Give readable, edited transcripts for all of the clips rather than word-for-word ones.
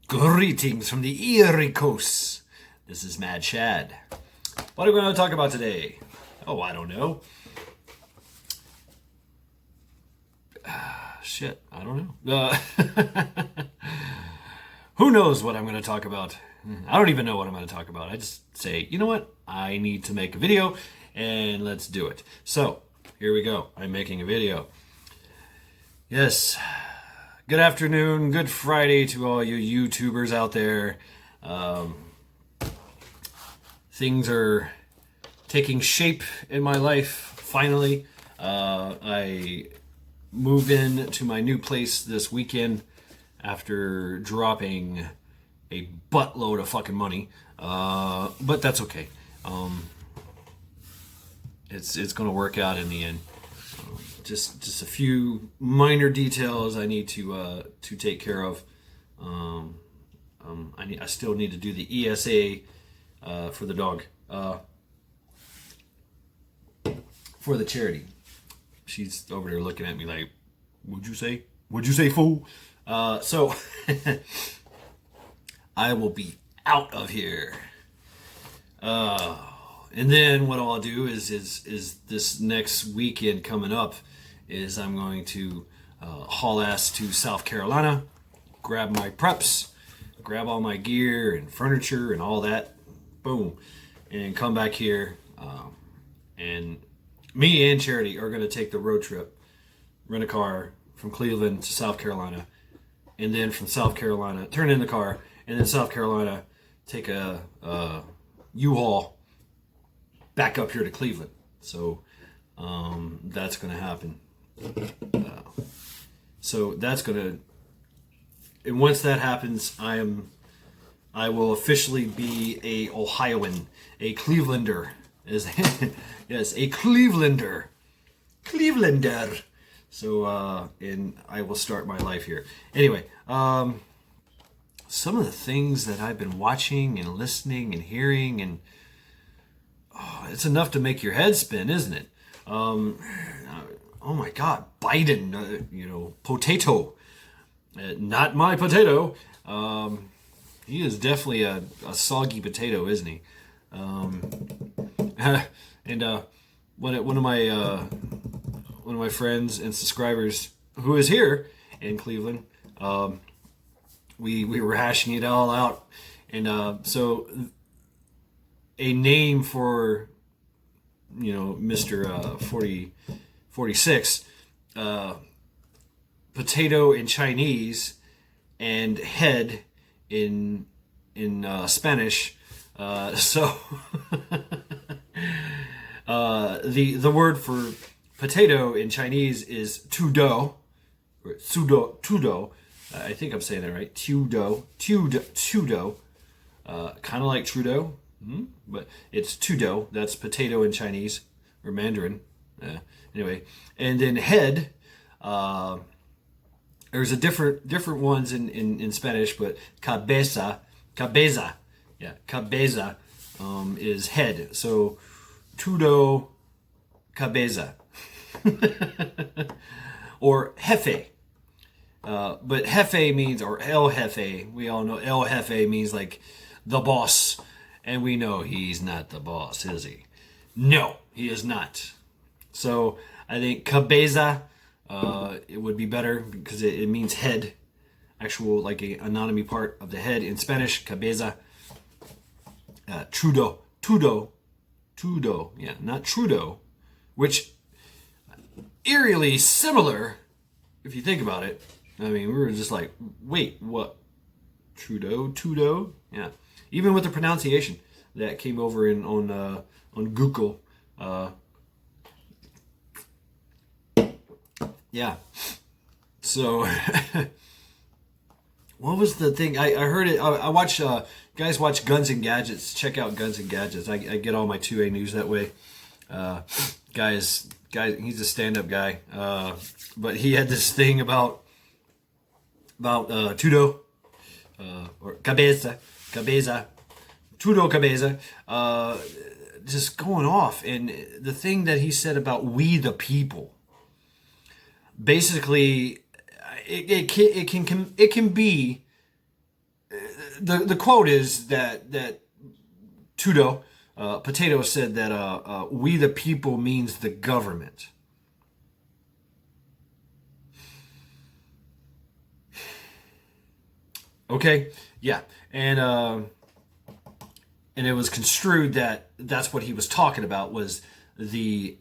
Greetings from the Erie Coast. This is Mad Shad. What are we going to talk about today? Oh, I don't know. Shit, I don't know. Who knows what I'm going to talk about? I don't even know what I'm going to talk about. I just say, you know what? I need to make a video and let's do it. So, here we go. I'm making a video. Yes. Good afternoon, good Friday to all you YouTubers out there. Things are taking shape in my life, finally. I moved in to my new place this weekend after dropping a buttload of fucking money. But that's okay. It's going to work out in the end. Just a few minor details I need to take care of. I still need to do the ESA for the dog, for the charity. She's over there looking at me like, "What'd you say? What'd you say, fool?" So I will be out of here. And then what I'll do is this next weekend coming up is I'm going to haul ass to South Carolina, grab my preps, grab all my gear and furniture and all that, boom, and come back here. And me and Charity are going to take the road trip, rent a car from Cleveland to South Carolina, and then from South Carolina, turn in the car, and then South Carolina, take a U-Haul back up here to Cleveland. So that's going to happen. So that's going to, and once that happens, I will officially be a Ohioan, a Clevelander. Yes, a Clevelander. So, and I will start my life here. Anyway, some of the things that I've been watching and listening and hearing, and it's enough to make your head spin, isn't it? Oh my God, Biden, potato. Not my potato. He is definitely a soggy potato, isn't he? And one of my friends and subscribers who is here in Cleveland, we were hashing it all out, and so a name for Mr. 46, potato in Chinese and head in Spanish. So the word for potato in Chinese is tudo, or tudo. I think I'm saying that right. Tudo. Kind of like Trudeau, but it's tudo. That's potato in Chinese or Mandarin. Anyway, and then head. There's a different ones in Spanish, but cabeza, yeah, cabeza is head. So tudo cabeza or jefe. But jefe means, or el jefe. We all know el jefe means like the boss, and we know he's not the boss, is he? No, he is not. So I think cabeza, it would be better because it means head, actual like a anatomy part of the head in Spanish. Cabeza. Trudeau, yeah, not Trudeau, which eerily similar if you think about it. I mean, we were just like, wait, what? Trudeau, yeah. Even with the pronunciation that came over on Google. Yeah. So, what was the thing? I heard it. I watch, guys watch Guns and Gadgets. Check out Guns and Gadgets. I get all my 2A news that way. Guy, he's a stand-up guy. But he had this thing about Tudo, or cabeza, Tudo cabeza, just going off. And the thing that he said about we the people, basically, it can be the quote is that Trudeau, Potato said that we the people means the government. Okay, yeah, and it was construed that that's what he was talking about, was the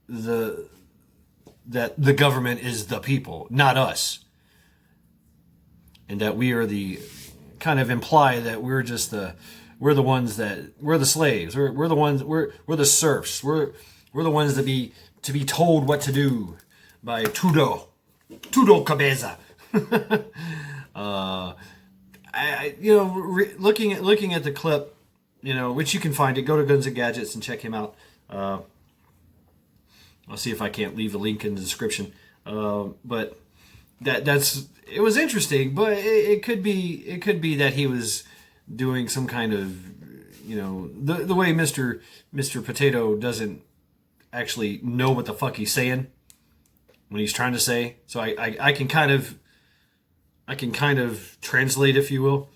that the government is the people, not us, and that we are the kind of imply that we're the ones that we're the slaves, we're the ones, we're the serfs, we're the ones to be told what to do by Trudeau Cabeza. Looking at the clip, which you can find it, go to Guns and Gadgets and check him out. I'll see if I can't leave a link in the description. But it was interesting, but it could be that he was doing some kind of, the way Mr. Potato doesn't actually know what the fuck he's saying when he's trying to say. So I can kind of translate, if you will,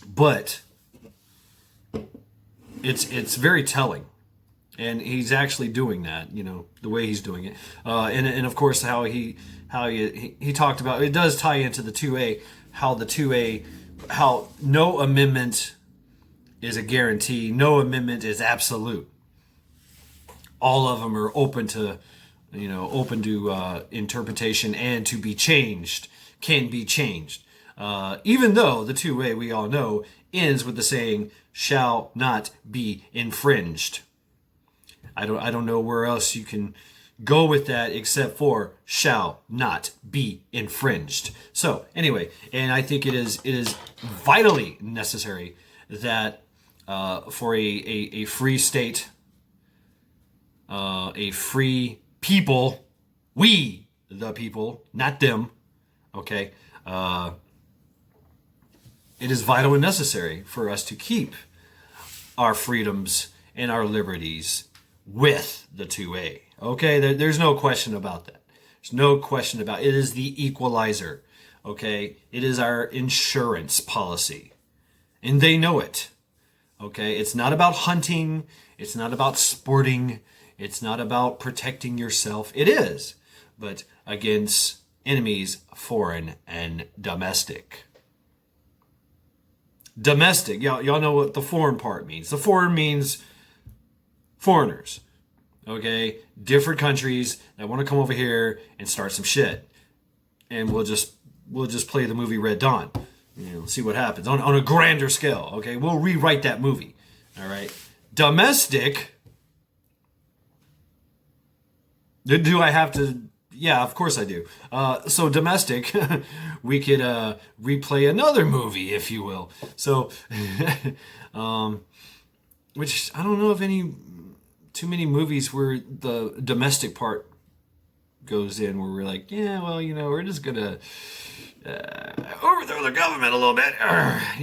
but it's very telling, and he's actually doing that. The way he's doing it, and of course how he talked about it does tie into the 2A, how no amendment is a guarantee, no amendment is absolute. All of them are open to interpretation and to be changed. Can be changed, even though the 2A, we all know, ends with the saying shall not be infringed. I don't know where else you can go with that except for shall not be infringed. So anyway, and I think it is vitally necessary that for a free state, a free people, we the people, not them. Okay, it is vital and necessary for us to keep our freedoms and our liberties with the 2A. Okay, there's no question about that. There's no question about it. It is the equalizer. Okay, it is our insurance policy, and they know it. Okay, it's not about hunting. It's not about sporting. It's not about protecting yourself. It is, but against enemies, foreign and domestic. Domestic, y'all know what the foreign part means. The foreign means foreigners, okay? Different countries that want to come over here and start some shit. And we'll just play the movie Red Dawn. See what happens on a grander scale, okay? We'll rewrite that movie, all right? Domestic, do I have to... Yeah, of course I do. So domestic, we could replay another movie, if you will. So, which I don't know of too many movies where the domestic part goes in, where we're like, yeah, well, we're just gonna overthrow the government a little bit.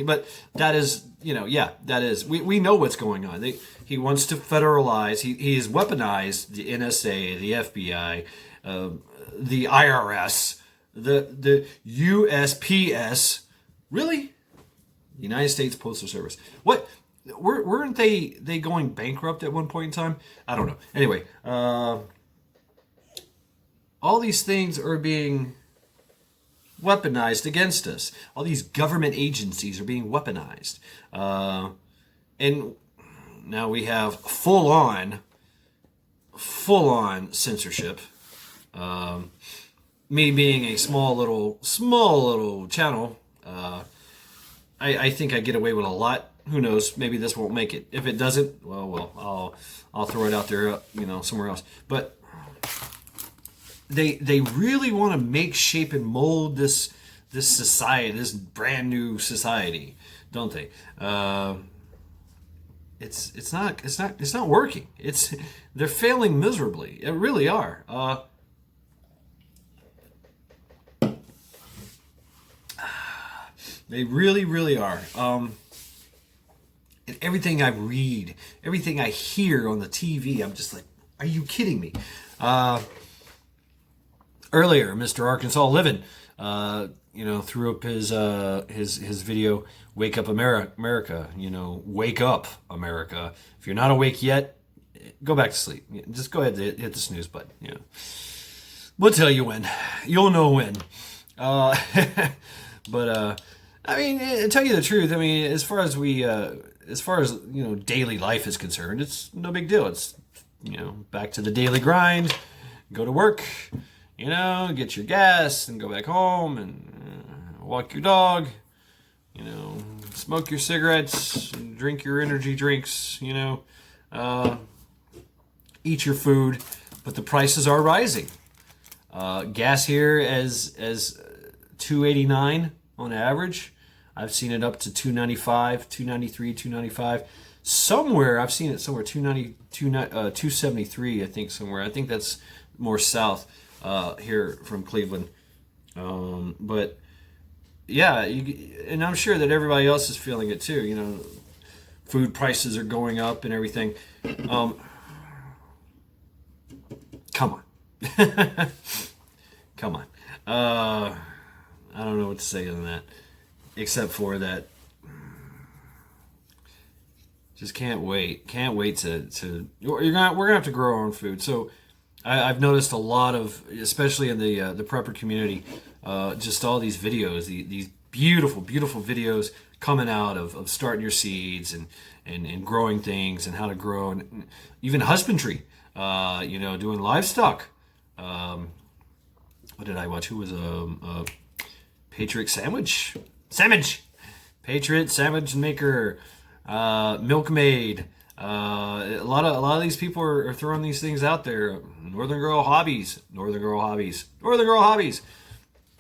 But that is, that is. We know what's going on. He wants to federalize. He has weaponized the NSA, the FBI. The IRS, the USPS, really? United States Postal Service. What? Weren't they going bankrupt at one point in time? I don't know. Anyway, all these things are being weaponized against us. All these government agencies are being weaponized. And now we have full-on censorship. Me being a small little channel, I think I get away with a lot. Who knows? Maybe this won't make it. If it doesn't, well, I'll throw it out there, somewhere else. But they really want to make, shape, and mold this society, this brand new society, don't they? It's not working. They're failing miserably. They really are. They really, really are. And everything I read, everything I hear on the TV, I'm just like, are you kidding me? Earlier, Mr. Arkansas Living threw up his video, "Wake Up America." Wake up, America. If you're not awake yet, go back to sleep. Just go ahead and hit the snooze button. We'll tell you when. You'll know when. Uh, but I mean, to tell you the truth, I mean, as far as daily life is concerned, it's no big deal. It's back to the daily grind. Go to work. Get your gas and go back home and walk your dog. Smoke your cigarettes, drink your energy drinks. Eat your food, but the prices are rising. Gas here as $2.89 on average. I've seen it up to $2.95, $2.93, $2.95. Somewhere I've seen it somewhere $2.73. I think somewhere. I think that's more south here from Cleveland. But yeah, and I'm sure that everybody else is feeling it too. Food prices are going up and everything. Come on. Come on. I don't know what to say other than that, except for that. Just can't wait. Can't wait to. We're gonna have to grow our own food. So I've noticed a lot of, especially in the prepper community, just all these videos, these beautiful videos coming out of starting your seeds and growing things and how to grow, and even husbandry. Doing livestock. What did I watch? Who was a Patriot Sandwich? Patriot Sandwich Maker, Milkmaid. A lot of these people are throwing these things out there. Northern Girl Hobbies.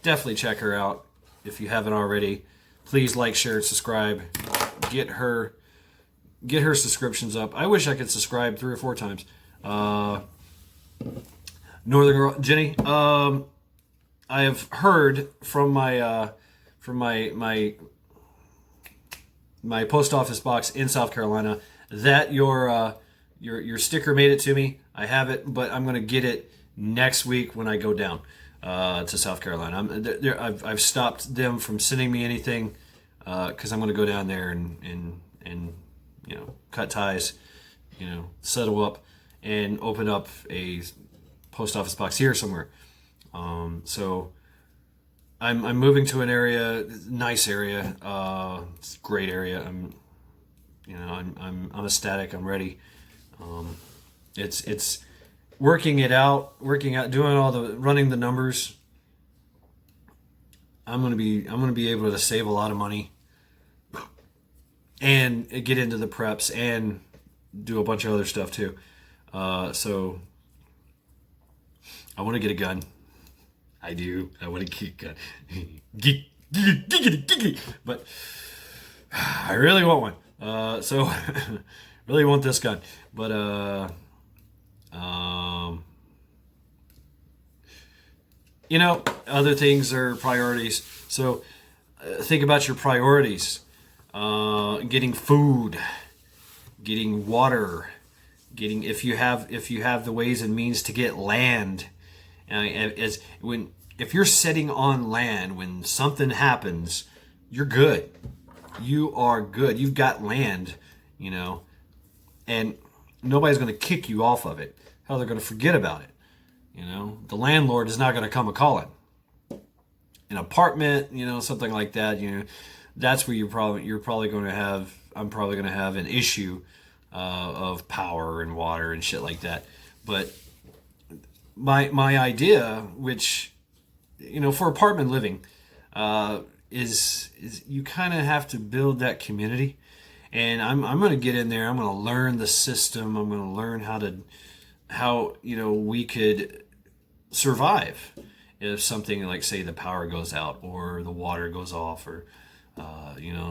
Definitely check her out if you haven't already. Please like, share, and subscribe. Get her subscriptions up. I wish I could subscribe 3 or 4 times. Northern Girl Jenny. I have heard from my post office box in South Carolina that your sticker made it to me. I have it, but I'm gonna get it next week when I go down to South Carolina. I've stopped them from sending me anything because I'm gonna go down there and cut ties, settle up, and open up a post office box here somewhere. So I'm moving to an area, nice area. It's a great area. I'm ecstatic. I'm ready. It's working out, doing all the running the numbers. I'm gonna be able to save a lot of money and get into the preps and do a bunch of other stuff too. So I want to get a gun. I do. I want to get a gun. But I really want one. So really want this gun. But other things are priorities. So think about your priorities. Getting food, getting water, if you have the ways and means to get land. If you're sitting on land when something happens, you're good. You are good. You've got land, and nobody's going to kick you off of it. Hell, they're going to forget about it. The landlord is not going to come a calling. An apartment, something like that. That's where you're probably going to have. I'm probably going to have an issue of power and water and shit like that. But my idea, which for apartment living, is you kind of have to build that community, and I'm going to get in there. I'm going to learn the system. I'm going to learn how we could survive if something like, say, the power goes out or the water goes off, or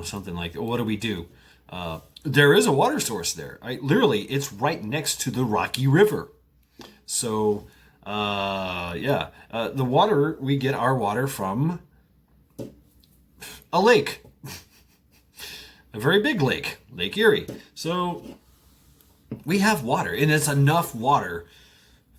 something like that. What do we do? There is a water source there. Literally, it's right next to the Rocky River. So, the water, we get our water from a lake. A very big lake, Lake Erie. So, we have water, and it's enough water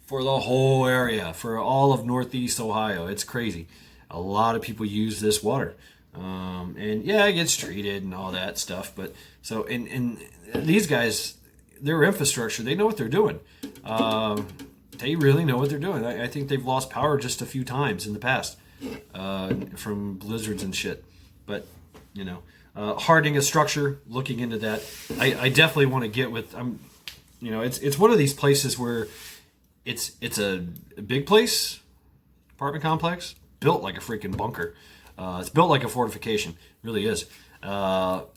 for the whole area, for all of Northeast Ohio. It's crazy. A lot of people use this water. And yeah, it gets treated and all that stuff. But so, and these guys, their infrastructure, they know what they're doing. They really know what they're doing. I think they've lost power just a few times in the past from blizzards and shit. But, hardening a structure, looking into that. I definitely want to get with, it's one of these places where it's a big place, apartment complex, built like a freaking bunker. It's built like a fortification, it really is. But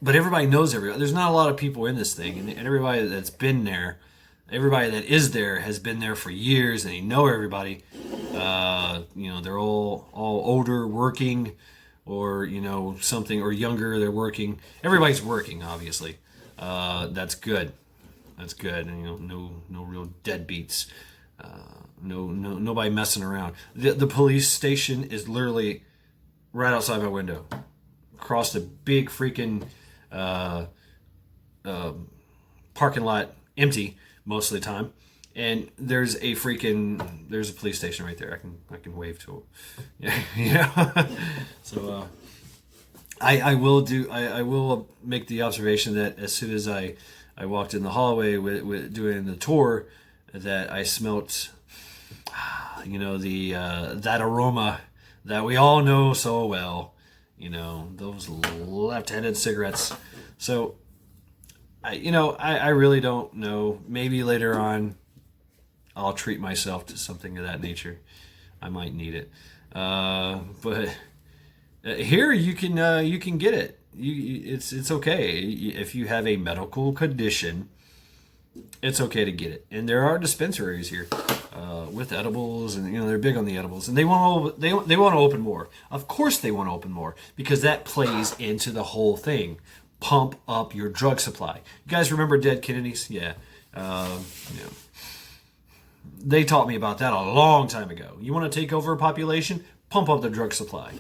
everybody knows everybody. There's not a lot of people in this thing, and everybody that's been there, everybody that is there has been there for years, and they know everybody. They're all older, working, or something, or younger. They're working. Everybody's working, obviously. That's good. That's good. And, no real deadbeats. Nobody messing around. The police station is literally right outside my window, across the big freaking parking lot, empty most of the time, and there's a police station right there. I can wave to them. So I will make the observation that as soon as I walked in the hallway with doing the tour, that I smelt that aroma that we all know so well, those left-handed cigarettes. So I really don't know. Maybe later on I'll treat myself to something of that nature. I might need it. But here you can get it. It's okay if you have a medical condition. It's okay to get it, and there are dispensaries here with edibles, and they're big on the edibles, and they want to open more. Of course, they want to open more because that plays into the whole thing. Pump up your drug supply. You guys remember Dead Kennedys? Yeah. They taught me about that a long time ago. You want to take over a population? Pump up the drug supply.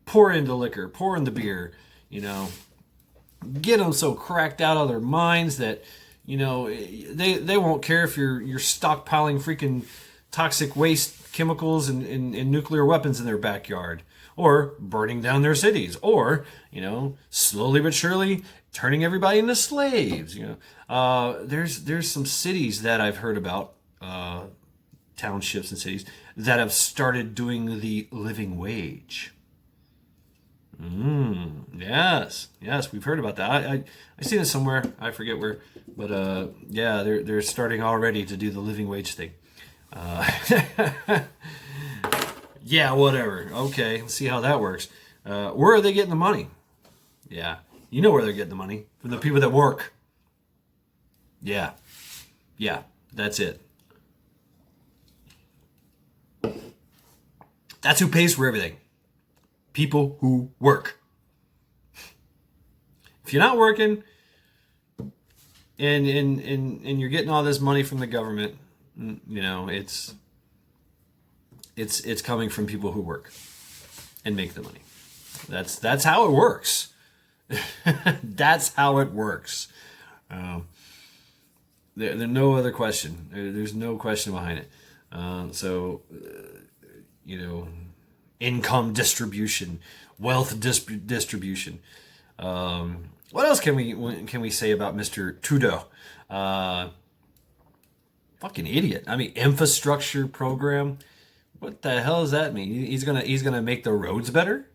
Pour in the liquor. Pour in the beer. Get them so cracked out of their minds that they won't care if you're stockpiling freaking toxic waste chemicals and nuclear weapons in their backyard, or burning down their cities, or slowly but surely turning everybody into slaves. There's some cities that I've heard about, townships and cities that have started doing the living wage. Yes, we've heard about that. I seen it somewhere. I forget where, but yeah, they're starting already to do the living wage thing. Yeah, whatever. Okay, let's see how that works. Where are they getting the money? Yeah, you know where they're getting the money, from the people that work. Yeah, that's it. That's who pays for everything. People who work. If you're not working and you're getting all this money from the government, it's coming from people who work and make the money. That's how it works. That's how it works. There's no other question. There's no question behind it. Income distribution, wealth distribution. What else can we say about Mr. Trudeau? Fucking idiot. I mean, infrastructure program. What the hell does that mean? He's gonna make the roads better?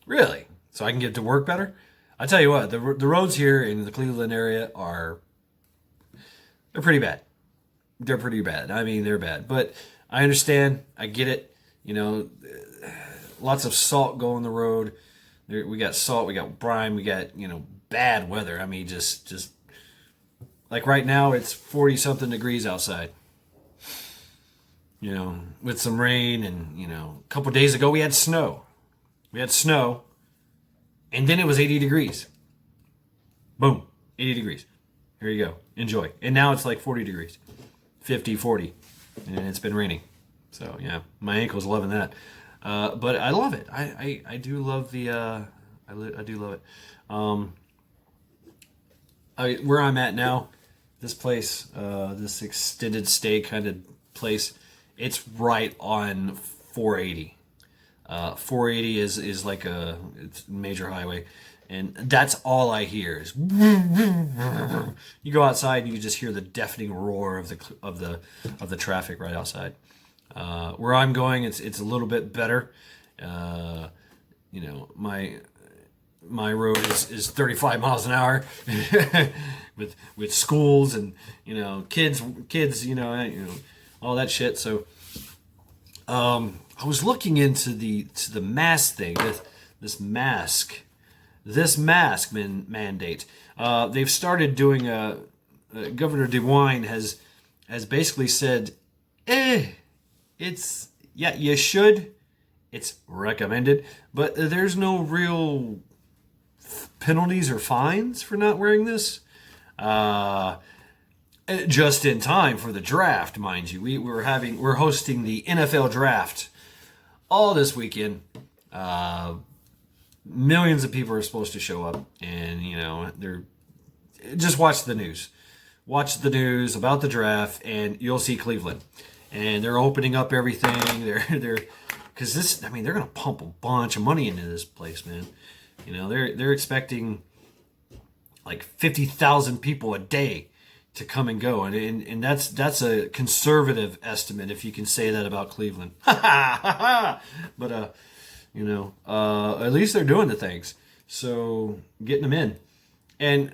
Really? So I can get to work better? I tell you what, the roads here in the Cleveland area they're pretty bad. They're pretty bad. I mean, they're bad. But I understand. I get it. Lots of salt going the road. We got salt, we got brine, we got, bad weather. I mean, just like right now, it's 40 something degrees outside. With some rain, and, a couple days ago we had snow. And then it was 80 degrees. Boom, 80 degrees. Here you go. Enjoy. And now it's like 40 degrees, 50, 40, and it's been raining. So yeah, my ankle's loving that. But I love it. I do love the. I do love it. Where I'm at now, this place, this extended stay kind of place, it's right on 480. 480 is like it's a major highway, and that's all I hear is. You go outside and you just hear the deafening roar of the traffic right outside. Where I'm going, it's a little bit better. My road is 35 miles an hour with schools and kids all that shit. So I was looking into the mask thing, this mask mandate. They've started doing Governor DeWine has basically said, you should. It's recommended, but there's no real penalties or fines for not wearing this. Just in time for the draft, mind you. We're hosting the NFL draft all this weekend. Millions of people are supposed to show up, and they're just watch the news. Watch the news about the draft, and you'll see Cleveland. And they're opening up everything. They're because they're going to pump a bunch of money into this place, man. They're expecting like 50,000 people a day to come and go, and that's a conservative estimate, if you can say that about Cleveland. But at least they're doing the things, so getting them in, and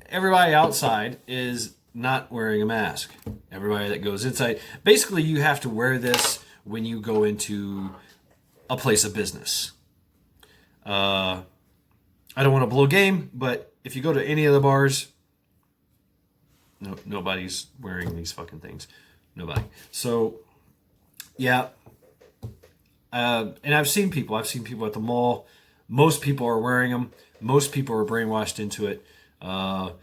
everybody outside is not wearing a mask. Everybody that goes inside, basically, you have to wear this when you go into a place of business. I don't want to blow game, but if you go to any of the bars, nobody's wearing these fucking things. Nobody. So, yeah. And I've seen people at the mall. Most people are wearing them. Most people are brainwashed into it. I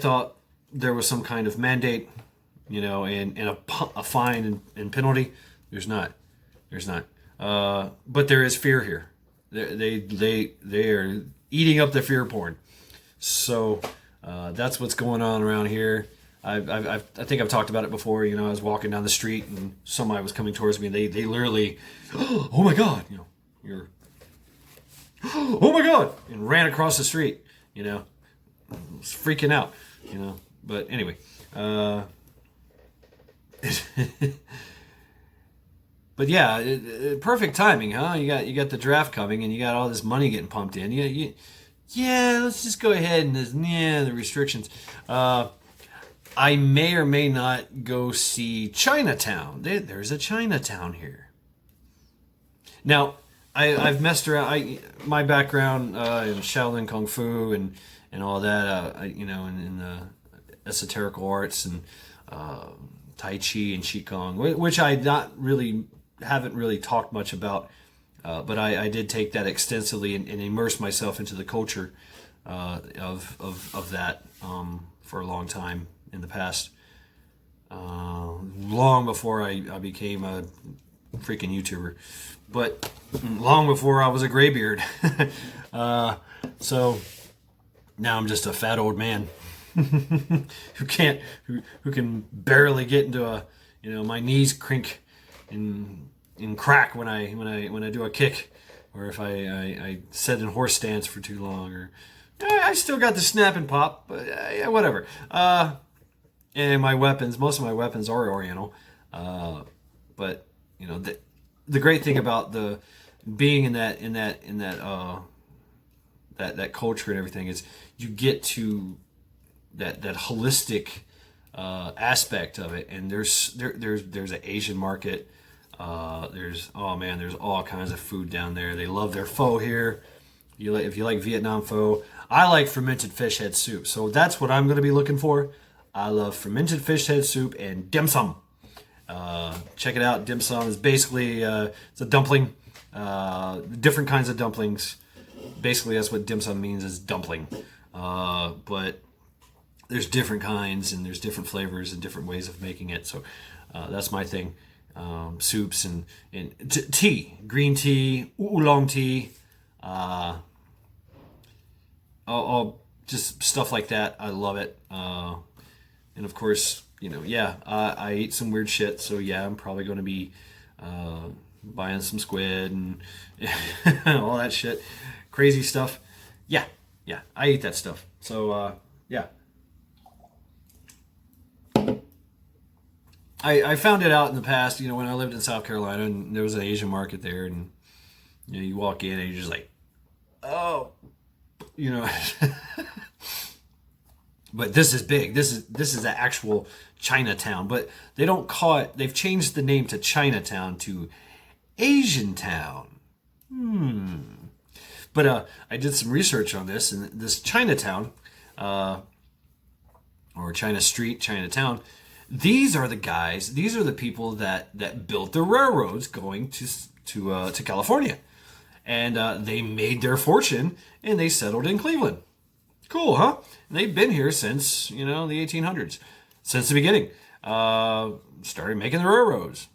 thought there was some kind of mandate, and a fine and penalty. There's not. But there is fear here. They are eating up the fear porn. So that's what's going on around here. I think I've talked about it before. I was walking down the street and somebody was coming towards me. And they literally, oh my god, you're, oh my god, and ran across the street. I was freaking out. But anyway. But yeah, perfect timing, huh? You got the draft coming, and you got all this money getting pumped in. Yeah, let's just go ahead and the restrictions. I may or may not go see Chinatown. There's a Chinatown here. Now, I've messed around. My background in Shaolin Kung Fu and all that, in the esoterical arts and Tai Chi and Qigong, which I haven't really talked much about, but I did take that extensively and immerse myself into the culture of that for a long time in the past, long before I became a freaking YouTuber, but long before I was a graybeard. So now I'm just a fat old man who can barely get into my knees crink and crack when I do a kick, or if I sit in horse stance for too long, or I still got the snap and pop, but yeah, whatever. And most of my weapons are Oriental, but the great thing about the being in that culture and everything is you get to that holistic aspect of it, and there's an Asian market. There's all kinds of food down there. They love their pho here. If you like Vietnam pho, I like fermented fish head soup. So that's what I'm going to be looking for. I love fermented fish head soup and dim sum. Check it out. Dim sum is basically it's a dumpling. Different kinds of dumplings. Basically, that's what dim sum means, is dumpling. But there's different kinds, and there's different flavors and different ways of making it. So that's my thing. Soups and tea, green tea, oolong tea, all just stuff like that. I love it. And of course, I eat some weird shit. So yeah, I'm probably going to be buying some squid and all that shit, crazy stuff. Yeah, I eat that stuff. So yeah, I found it out in the past. When I lived in South Carolina, and there was an Asian market there, and you walk in and you're just like, oh, But this is big. This is the actual Chinatown. But they don't call it. They've changed the name to Chinatown to Asian Town. But I did some research on this, and this Chinatown, or China Street, Chinatown. These are the guys. These are the people that built the railroads going to California, and they made their fortune, and they settled in Cleveland. Cool, huh? And they've been here since, the 1800s. Since the beginning. Started making the railroads,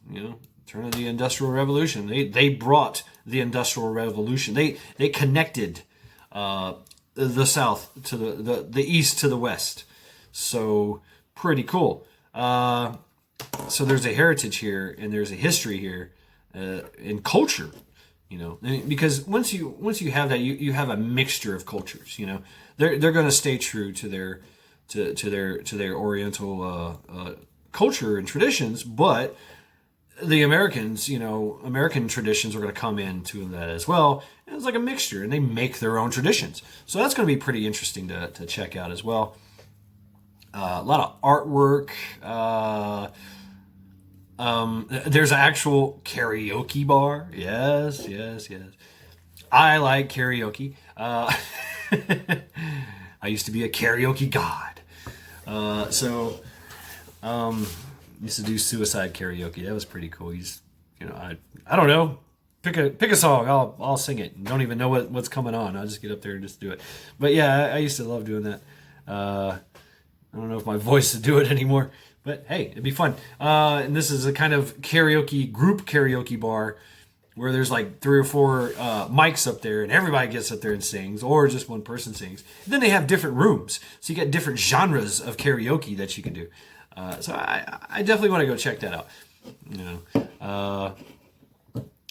turn of the Industrial Revolution. They brought the Industrial Revolution. They connected the South to the East to the West. So, pretty cool. So there's a heritage here, and there's a history here, in culture. Because once you have that, you have a mixture of cultures. They're going to stay true to their Oriental culture and traditions, but the Americans, American traditions are going to come into that as well. And it's like a mixture, and they make their own traditions. So that's going to be pretty interesting to check out as well. A lot of artwork. There's an actual karaoke bar. Yes. I like karaoke. I used to be a karaoke god. Used to do suicide karaoke. That was pretty cool. I don't know. Pick a song. I'll sing it. Don't even know what's coming on. I'll just get up there and just do it. But yeah, I used to love doing that. I don't know if my voice would do it anymore. But hey, it'd be fun. And this is a kind of group karaoke bar where there's like 3 or 4 mics up there, and everybody gets up there and sings, or just one person sings. And then they have different rooms, so you get different genres of karaoke that you can do. So I definitely want to go check that out.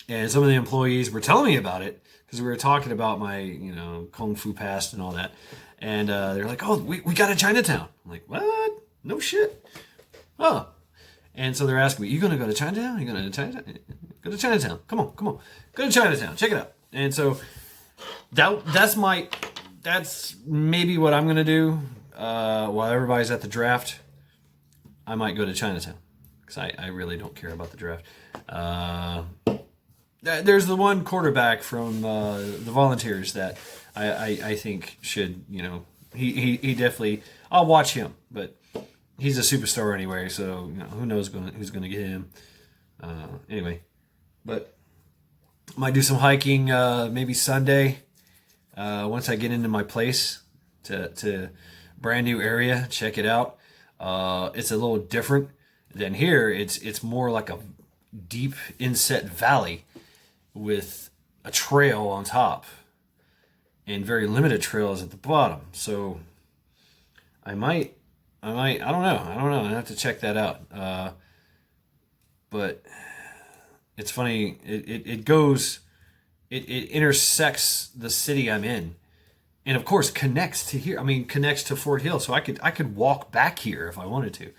And some of the employees were telling me about it because we were talking about my kung fu past and all that, and they're like, "Oh, we got a Chinatown." I'm like, "What? No shit." Oh. And so they're asking me, "You gonna go to Chinatown? You gonna Chinatown? Go to Chinatown. Come on. Go to Chinatown. Check it out." And so that's maybe what I'm gonna do while everybody's at the draft. I might go to Chinatown because I really don't care about the draft. There's the one quarterback from the Volunteers that I think should, he definitely, I'll watch him, but he's a superstar anyway, so who knows who's going to get him. Anyway, but might do some hiking maybe Sunday once I get into my place to brand new area. Check it out. It's a little different than here. It's more like a deep inset valley with a trail on top and very limited trails at the bottom. So I don't know. I have to check that out. But it's funny. It intersects the city I'm in, and of course connects to here. Connects to Fort Hill. So I could walk back here if I wanted to.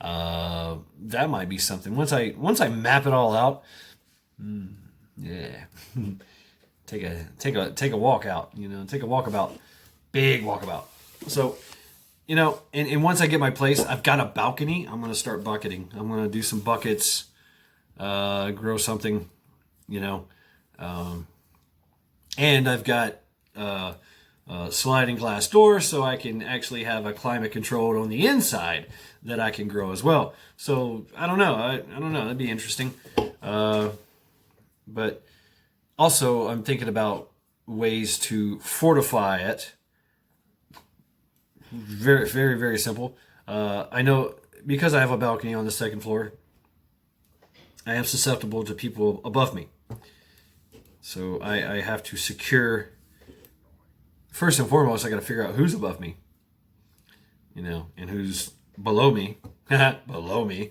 That might be something. Once I map it all out. Yeah. take a walk out. Take a walkabout. Big walkabout. So. And once I get my place, I've got a balcony. I'm going to start bucketing. I'm going to do some buckets, grow something, and I've got sliding glass doors, so I can actually have a climate controlled on the inside that I can grow as well. So I don't know. I don't know. That'd be interesting. But also, I'm thinking about ways to fortify it. Very, very, very simple. I know because I have a balcony on the second floor, I am susceptible to people above me. So I have to secure. First and foremost, I got to figure out who's above me, and who's below me. Below me.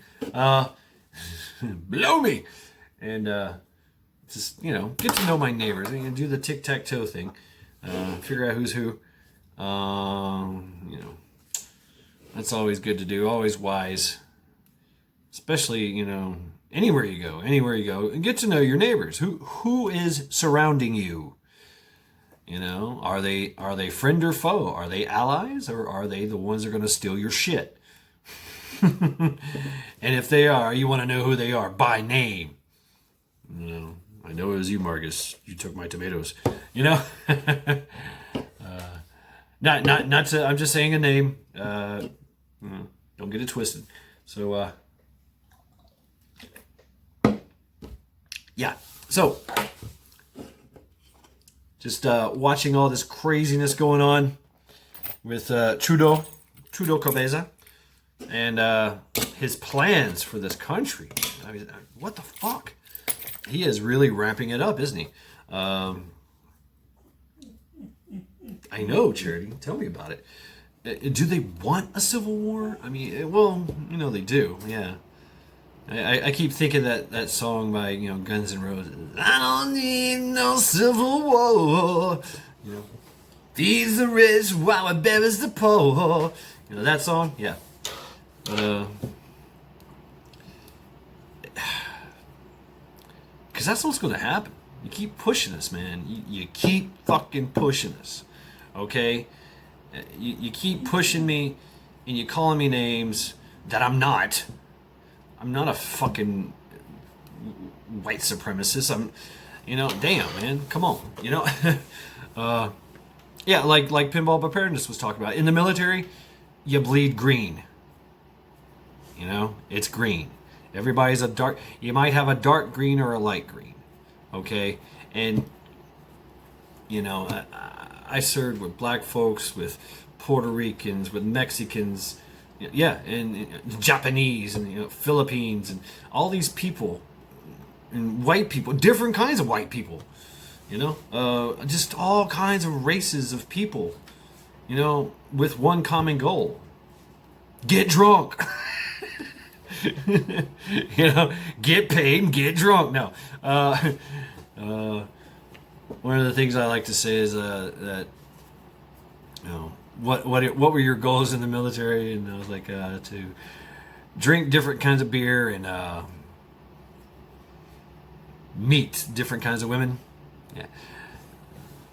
Below me. and just, get to know my neighbors and do the tic-tac-toe thing. Figure out who's who. That's always good to do, always wise. Especially, anywhere you go, and get to know your neighbors. Who is surrounding you? Are they friend or foe? Are they allies, or are they the ones that are going to steal your shit? And if they are, you want to know who they are by name. I know it was you, Marcus. You took my tomatoes. Not to. I'm just saying a name. Don't get it twisted. So, yeah. So, just watching all this craziness going on with Trudeau Cabeza, and his plans for this country. I mean, what the fuck? He is really ramping it up, isn't he? I know, Charity. Tell me about it. Do they want a civil war? I mean, well, they do. Yeah. I keep thinking that song by Guns N' Roses. I don't need no civil war. Feeds the rich while it buries the poor. That song. Yeah. But because that's what's going to happen. You keep pushing us, man. You keep fucking pushing us. Okay? You keep pushing me, and you calling me names that I'm not. I'm not a fucking white supremacist. Damn, man. Come on. Yeah, like Pinball Preparedness was talking about. In the military, you bleed green. It's green. Everybody's a dark... You might have a dark green or a light green. Okay? And, I served with black folks, with Puerto Ricans, with Mexicans, yeah, and Japanese, and Philippines, and all these people, and white people, different kinds of white people, just all kinds of races of people, with one common goal: get drunk. Get paid and get drunk. No. One of the things I like to say is that what were your goals in the military? And I was like, to drink different kinds of beer and meet different kinds of women. Yeah.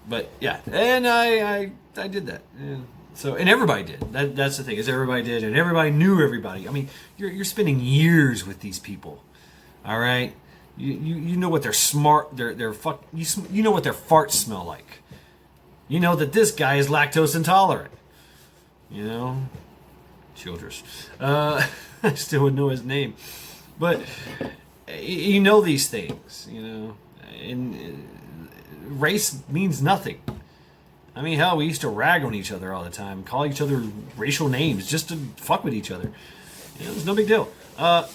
But yeah, and I did that. And everybody did. That's the thing, is everybody did, and everybody knew everybody. I mean, you're spending years with these people. All right? You know what their you know what their farts smell like. You know that this guy is lactose intolerant. Childress. I still wouldn't know his name. But you know these things, and race means nothing. I mean, hell, we used to rag on each other all the time, call each other racial names just to fuck with each other. It was no big deal. That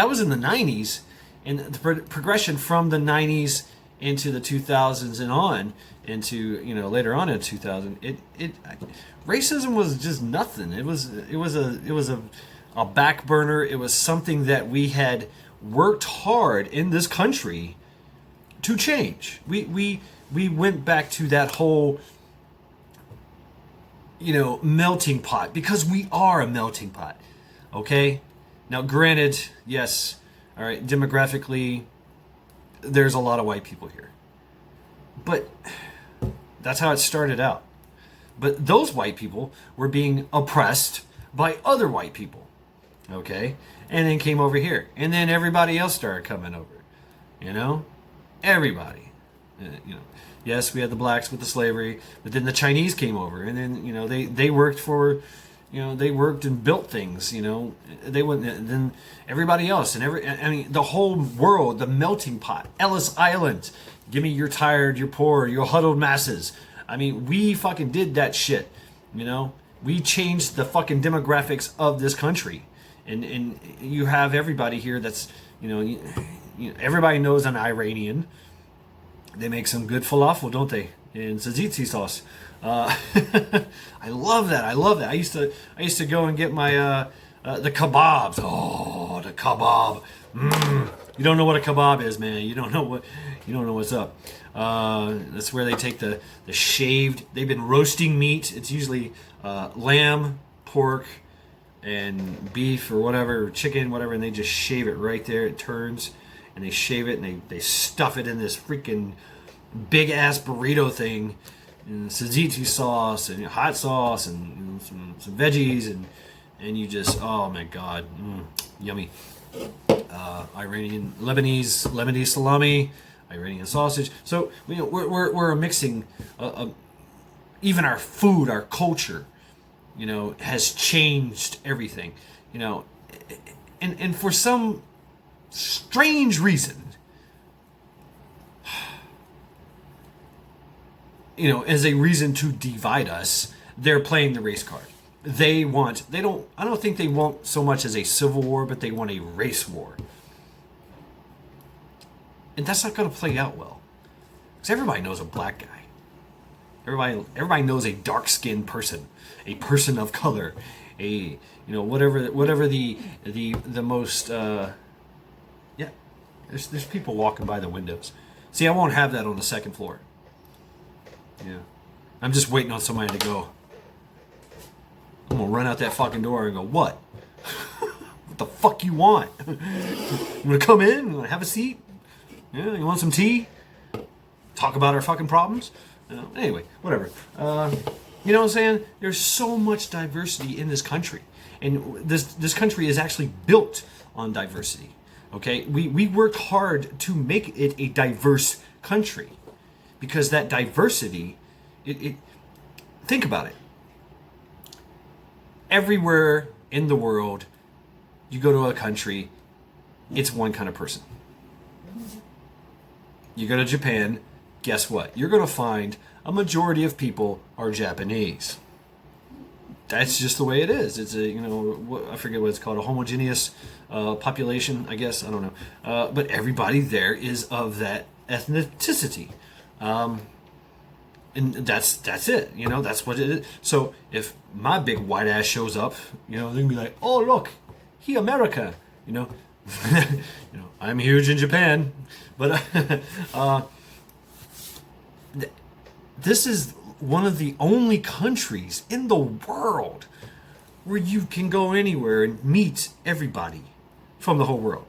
was in the 90s, and the progression from the 90s into the 2000s and on into later on in 2000, racism was just nothing. It was a back burner. It was something that we had worked hard in this country to change. We went back to that whole melting pot, because we are a melting pot. Okay? Now, granted, yes, all right, demographically, there's a lot of white people here. But that's how it started out. But those white people were being oppressed by other white people. Okay? And then came over here. And then everybody else started coming over. Everybody. Yes, we had the blacks with the slavery, but then the Chinese came over, and then, they worked for... they worked and built things, they wouldn't, and then everybody else, and the whole world, the melting pot, Ellis Island, give me your tired, your poor, your huddled masses. I mean, we fucking did that shit, we changed the fucking demographics of this country, and you have everybody here that's, everybody knows an Iranian. They make some good falafel, don't they? And tzatziki sauce. I love that. I used to go and get my The kebabs. Oh, the kebab. You don't know what a kebab is, man. You don't know what's up. That's where they take the shaved. They've been roasting meat. It's usually lamb, pork, and beef or whatever, or chicken, whatever, and they just shave it right there. It turns, and they shave it, and they stuff it in this freaking big ass burrito thing, and tzatziki sauce and hot sauce and some veggies, and you just, oh my god, yummy. Iranian, Lebanese salami, Iranian sausage. So we're mixing. Even our food, our culture, has changed everything. And for some strange reason, as a reason to divide us, they're playing the race card. I don't think they want so much as a civil war, but they want a race war. And that's not going to play out well. Because everybody knows a black guy. Everybody knows a dark-skinned person, a person of color, whatever the most, there's people walking by the windows. See, I won't have that on the second floor. Yeah. I'm just waiting on somebody to go. I'm gonna run out that fucking door and go, what? What the fuck you want? You wanna come in? You wanna have a seat? Yeah, you want some tea? Talk about our fucking problems? Anyway, whatever. You know what I'm saying? There's so much diversity in this country. And this country is actually built on diversity. Okay? We worked hard to make it a diverse country. Because that diversity, think about it. Everywhere in the world, you go to a country, it's one kind of person. You go to Japan, guess what? You're going to find a majority of people are Japanese. That's just the way it is. It's I forget what it's called, a homogeneous population, I guess. I don't know. But everybody there is of that ethnicity. And that's it, that's what it is. So if my big white ass shows up, they're gonna be like, oh look, he America, I'm huge in Japan, but this is one of the only countries in the world where you can go anywhere and meet everybody from the whole world.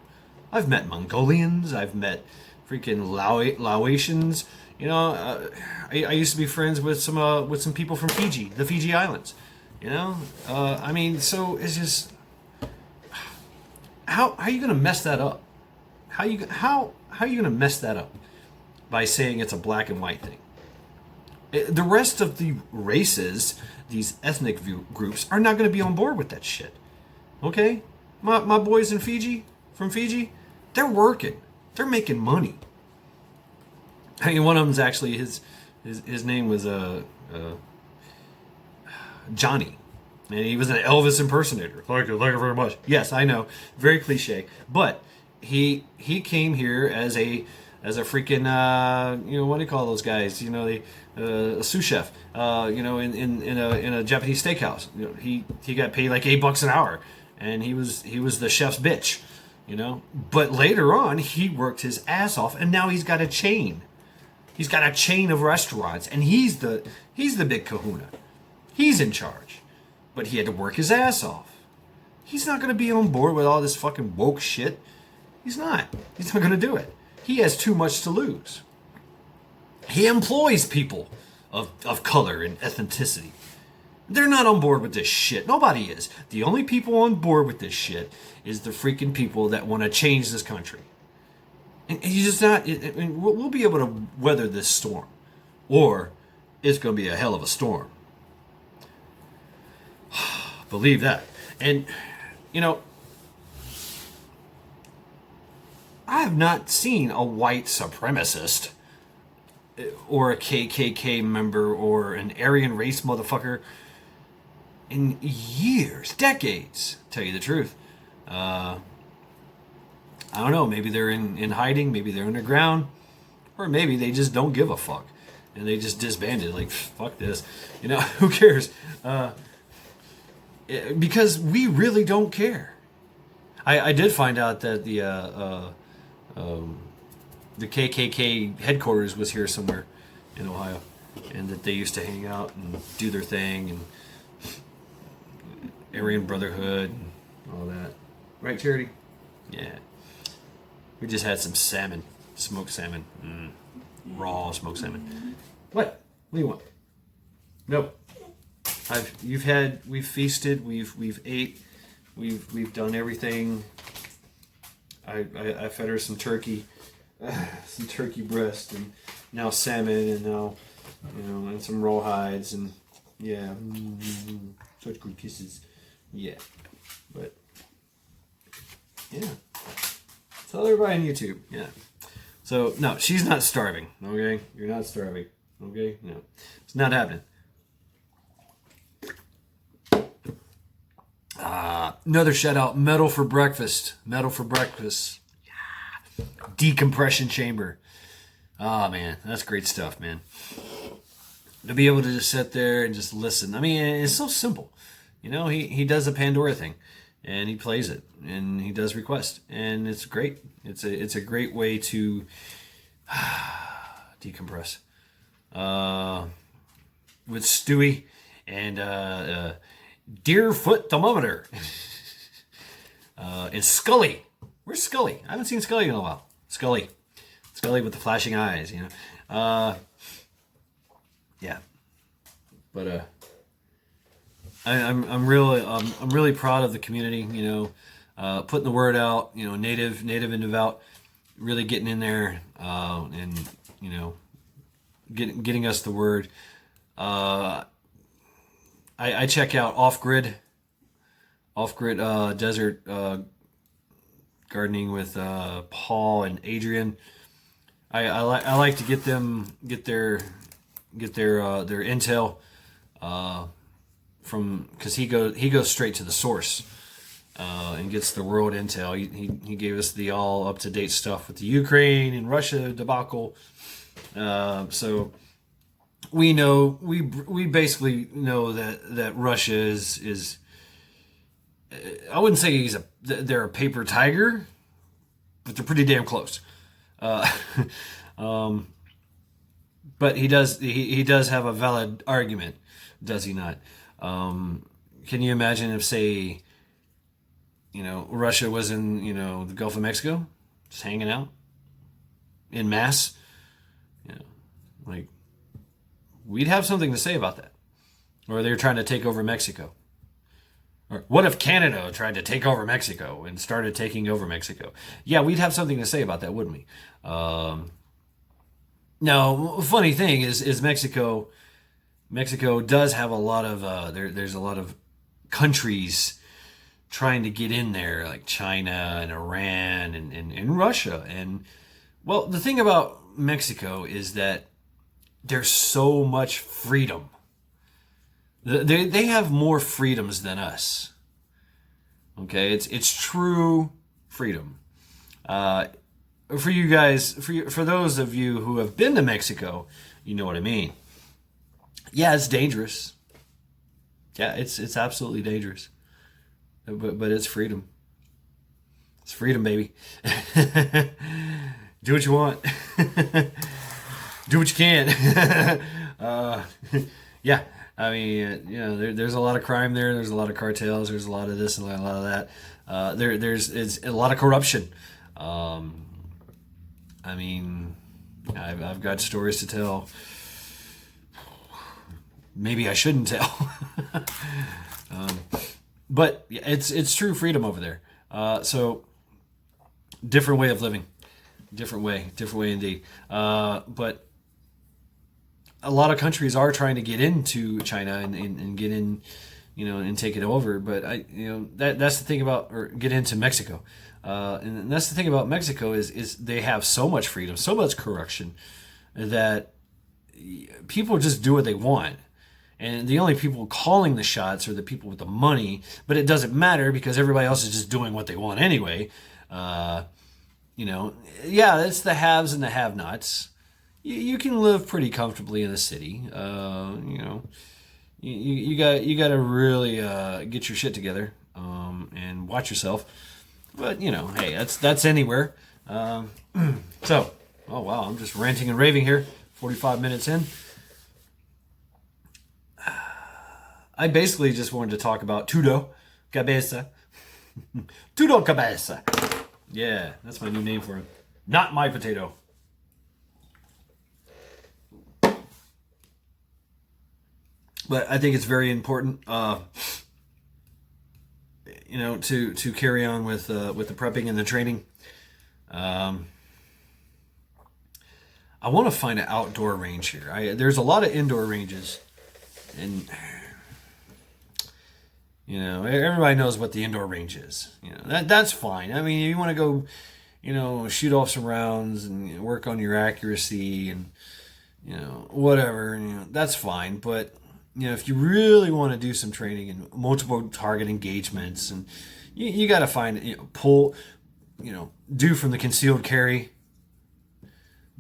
I've met Mongolians, I've met freaking Laotians. I used to be friends with some people from Fiji, the Fiji Islands. So it's just how are you gonna mess that up? How are you gonna mess that up by saying it's a black and white thing? The rest of the races, these ethnic groups, are not going to be on board with that shit. Okay, my boys in from Fiji, they're working, they're making money. One of them's actually his name was Johnny, and he was an Elvis impersonator. Thank you very much. Yes, I know, very cliche, but he came here as a freaking what do you call those guys? A sous chef. In a Japanese steakhouse. He got paid like $8 an hour, and he was the chef's bitch. But later on he worked his ass off, and now he's got a chain. He's got a chain of restaurants, and he's the big kahuna. He's in charge. But he had to work his ass off. He's not going to be on board with all this fucking woke shit. He's not. He's not going to do it. He has too much to lose. He employs people of color and ethnicity. They're not on board with this shit. Nobody is. The only people on board with this shit is the freaking people that want to change this country. And you just not. We'll be able to weather this storm, or it's going to be a hell of a storm. Believe that. And I have not seen a white supremacist or a KKK member or an Aryan race motherfucker in years, decades, to tell you the truth. I don't know, maybe they're in hiding, maybe they're underground, or maybe they just don't give a fuck and they just disbanded, like, fuck this, who cares? because we really don't care. I did find out that the KKK headquarters was here somewhere in Ohio, and that they used to hang out and do their thing, and Aryan Brotherhood and all that. Right, Charity? Yeah. We just had some salmon, smoked salmon, raw smoked salmon. What? What do you want? Nope. We've feasted, we've ate, we've done everything. I fed her some turkey breast, and now salmon, and now, and some rawhides, and yeah, such good kisses. Yeah, but yeah, tell everybody on YouTube. Yeah, so no, she's not starving. Okay, you're not starving. Okay, no, it's not happening. Another shout out, Metal for Breakfast. Metal for Breakfast. Yeah. Decompression chamber. Oh man, that's great stuff, man. To be able to just sit there and just listen. I mean, it's so simple. He does a Pandora thing, and he plays it, and he does request, and it's great. It's a great way to decompress. With Stewie and Deerfoot Thermometer. And Scully. Where's Scully? I haven't seen Scully in a while. Scully with the flashing eyes, yeah. But I'm really proud of the community, putting the word out, native and devout, really getting in there, and getting us the word. I check out off-grid desert gardening with Paul and Adrian. I like to get their intel from, because he goes straight to the source and gets the world intel. He gave us the all up to date stuff with the Ukraine and Russia debacle. So we basically know that Russia is I wouldn't say they're a paper tiger, but they're pretty damn close. But he does have a valid argument, does he not? Can you imagine if, say, Russia was in, the Gulf of Mexico, just hanging out in mass? We'd have something to say about that. Or they're trying to take over Mexico. Or what if Canada tried to take over Mexico and started taking over Mexico? Yeah, we'd have something to say about that, wouldn't we? Now, funny thing is Mexico does have a lot of, there's a lot of countries trying to get in there, like China and Iran and Russia. And, well, the thing about Mexico is that there's so much freedom. They have more freedoms than us. Okay, it's true freedom. For you guys, for those of you who have been to Mexico, you know what I mean. Yeah, it's dangerous. Yeah, it's absolutely dangerous. But it's freedom. It's freedom, baby. Do what you want. Do what you can. Yeah. I mean, there's a lot of crime there. There's a lot of cartels. There's a lot of this and a lot of that. There's a lot of corruption. I mean, I've got stories to tell. Maybe I shouldn't tell. But it's true freedom over there. So different way of living. Different way indeed. But a lot of countries are trying to get into China and get in, and take it over. But that's the thing about, or get into Mexico. And that's the thing about Mexico is they have so much freedom, so much corruption, that people just do what they want. And the only people calling the shots are the people with the money, but it doesn't matter because everybody else is just doing what they want anyway. Yeah, it's the haves and the have-nots. You can live pretty comfortably in the city. you got to really get your shit together and watch yourself. But hey, that's anywhere. So, oh wow, I'm just ranting and raving here. 45 minutes in. I basically just wanted to talk about tudo cabeza. Tudo cabeza. Yeah, that's my new name for him. Not my potato. But I think it's very important, to carry on with the prepping and the training. I want to find an outdoor range here. There's a lot of indoor ranges, and everybody knows what the indoor range is. That's fine. I mean, you want to go, shoot off some rounds and work on your accuracy and whatever. That's fine. But if you really want to do some training and multiple target engagements, and you got to find pull, do from the concealed carry.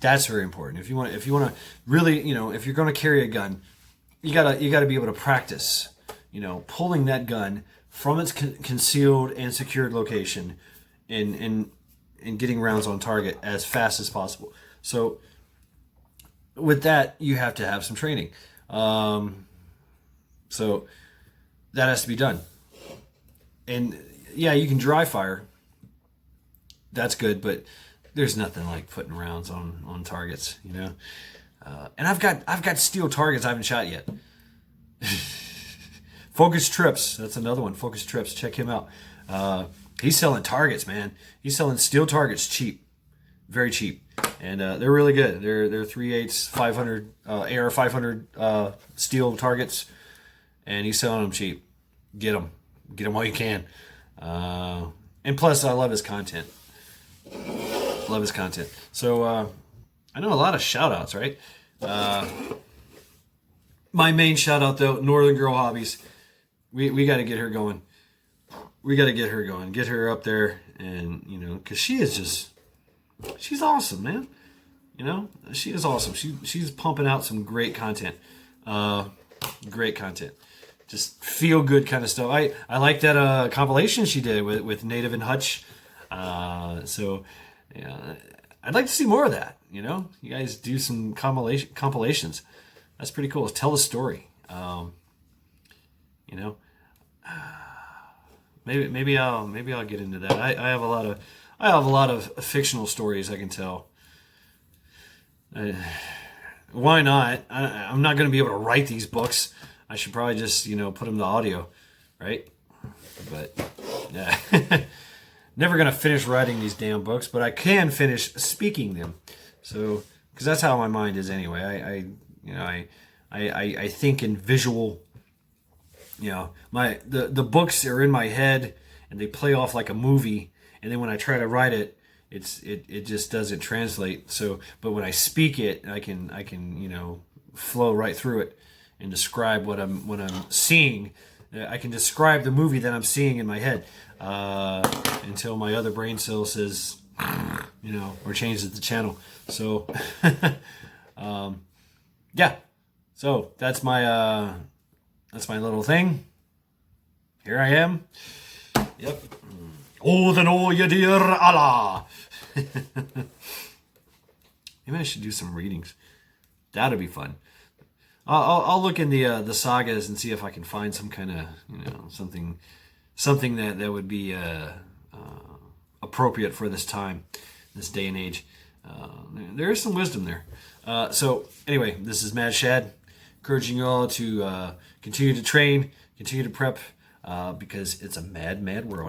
That's very important. If you want to really, if you're going to carry a gun, you gotta be able to practice, pulling that gun from its concealed and secured location, and getting rounds on target as fast as possible. So with that, you have to have some training. So that has to be done. And yeah, you can dry fire. That's good, but there's nothing like putting rounds on targets, and I've got steel targets I haven't shot yet. Focus Trips, that's another one. Focus Trips, check him out. He's selling targets, man. He's selling steel targets cheap, very cheap, and they're really good. They're 3/8 500 AR 500 steel targets, and he's selling them cheap. Get them while you can. And plus, I love his content. So I know a lot of shout outs, right? My main shout out though, Northern Girl Hobbies. We got to get her going. Get her up there, and because she's awesome, man. She is awesome. She's pumping out some great content. Just feel good kind of stuff. I like that compilation she did with Native and Hutch. So yeah, I'd like to see more of that. You guys do some compilations. That's pretty cool. Tell a story. Maybe I'll get into that. I have a lot of fictional stories I can tell. Why not? I'm not going to be able to write these books. I should probably just put them to audio, right? But yeah. Never gonna finish writing these damn books, but I can finish speaking them. So, because that's how my mind is anyway. I think in visual. The books are in my head and they play off like a movie, and then when I try to write it, it just doesn't translate. So, but when I speak it, I can flow right through it and describe what I'm seeing. I can describe the movie that I'm seeing in my head until my other brain cell says, or changes the channel. So, yeah. So that's my little thing. Here I am. Yep. Oh, then oh, you dear Allah. Maybe I should do some readings. That'd be fun. I'll look in the sagas and see if I can find some kind of something that would be appropriate for this time, this day and age. There is some wisdom there. So anyway, this is Mad Shad, encouraging you all to continue to train, continue to prep, because it's a mad world.